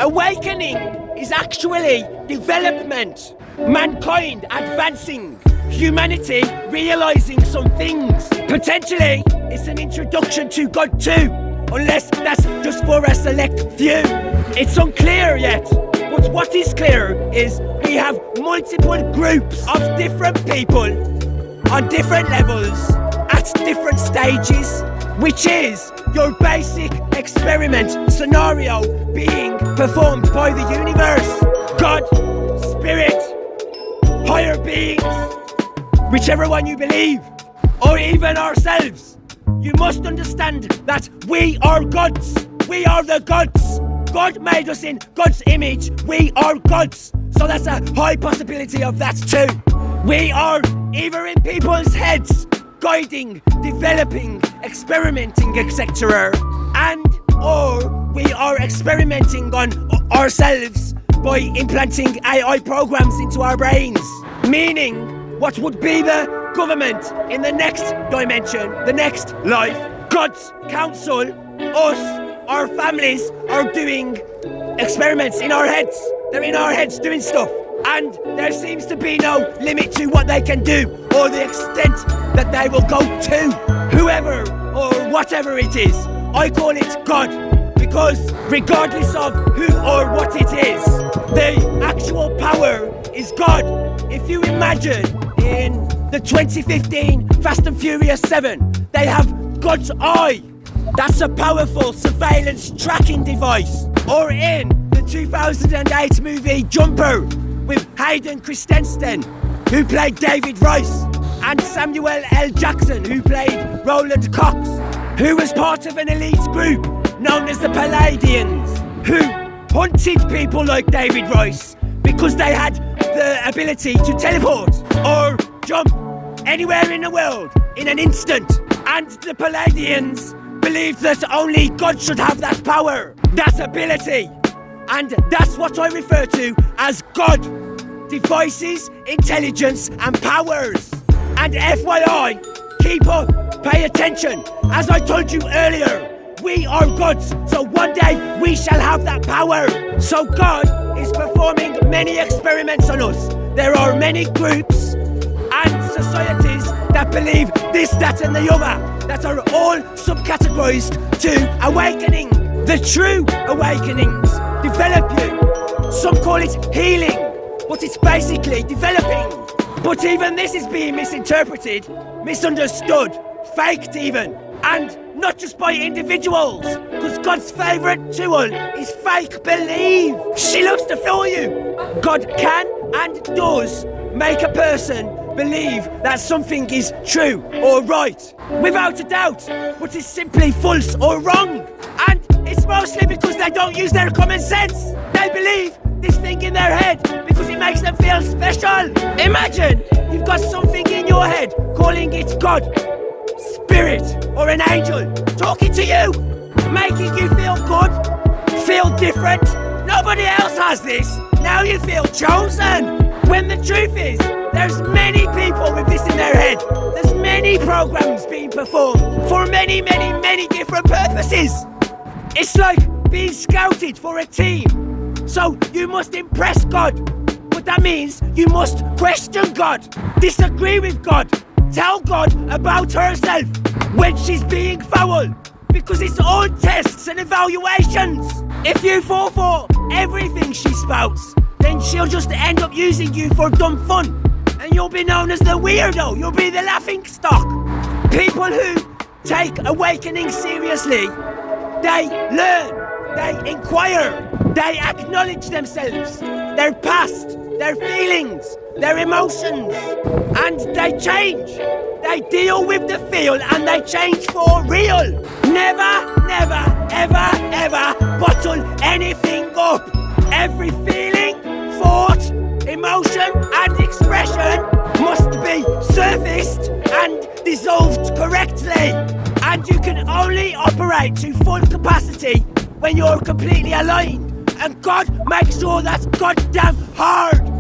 Awakening is actually development. Mankind advancing. Humanity realizing some things. Potentially, it's an introduction to God too. Unless that's just for a select few. It's unclear yet. But what is clear is we have multiple groups of different people on different levels at different stages, which is your basic experiment scenario being performed by the universe. God, spirit, higher beings, whichever one you believe, or even ourselves. You must understand that we are gods. We are the gods. God made us in God's image. We are gods. So that's a high possibility of that too. We are either in people's heads, guiding, developing, experimenting, etc. And or we are experimenting on ourselves by implanting AI programs into our brains. Meaning, what would be the government in the next dimension, the next life, God's council, us, our families are doing experiments in our heads. They're in our heads doing stuff. And there seems to be no limit to what they can do or the extent that they will go to. Whoever or whatever it is, I call it God. Because regardless of who or what it is, the actual power is God. If you imagine in the 2015 Fast and Furious 7, they have God's eye. That's a powerful surveillance tracking device. Or in the 2008 movie Jumper with Hayden Christensen, who played David Rice, and Samuel L. Jackson, who played Roland Cox, who was part of an elite group known as the Palladians, who hunted people like David Rice because they had the ability to teleport or jump anywhere in the world in an instant. And the Palladians believed that only God should have that power, that ability. And that's what I refer to as God. Devices, intelligence and powers. And FYI, keep up, pay attention. As I told you earlier, we are gods, so one day we shall have that power. So God is performing many experiments on us. There are many groups and societies that believe this, that and the other, that are all subcategorized to awakening. The true awakenings develop you. Some call it healing, but it's basically developing. But even this is being misinterpreted, misunderstood, faked even. And not just by individuals, because God's favourite tool is fake believe. She loves to fool you. God can and does make a person believe that something is true or right, without a doubt, but it's simply false or wrong. And it's mostly because they don't use their common sense. They believe this thing in their head because it makes them feel special. Imagine you've got something in your head, calling it God, spirit, or an angel, talking to you, making you feel good, feel different. Nobody else has this. Now you feel chosen. When the truth is, there's many people with this in their head. There's many programs being performed for many, many, many different purposes. It's like being scouted for a team. So you must impress God. But that means you must question God, disagree with God, tell God about herself when she's being foul, because it's all tests and evaluations. If you fall for everything she spouts, then she'll just end up using you for dumb fun, and you'll be known as the weirdo. You'll be the laughing stock. People who take awakening seriously, they learn, they inquire, they acknowledge themselves, their past, their feelings, their emotions, and they change. They deal with the feel and they change for real. Never, never, ever, ever bottle anything up. Every feeling, thought, emotion and expression must be surfaced and dissolved correctly. And you can only operate to full capacity when you're completely aligned. And God makes sure that's goddamn hard.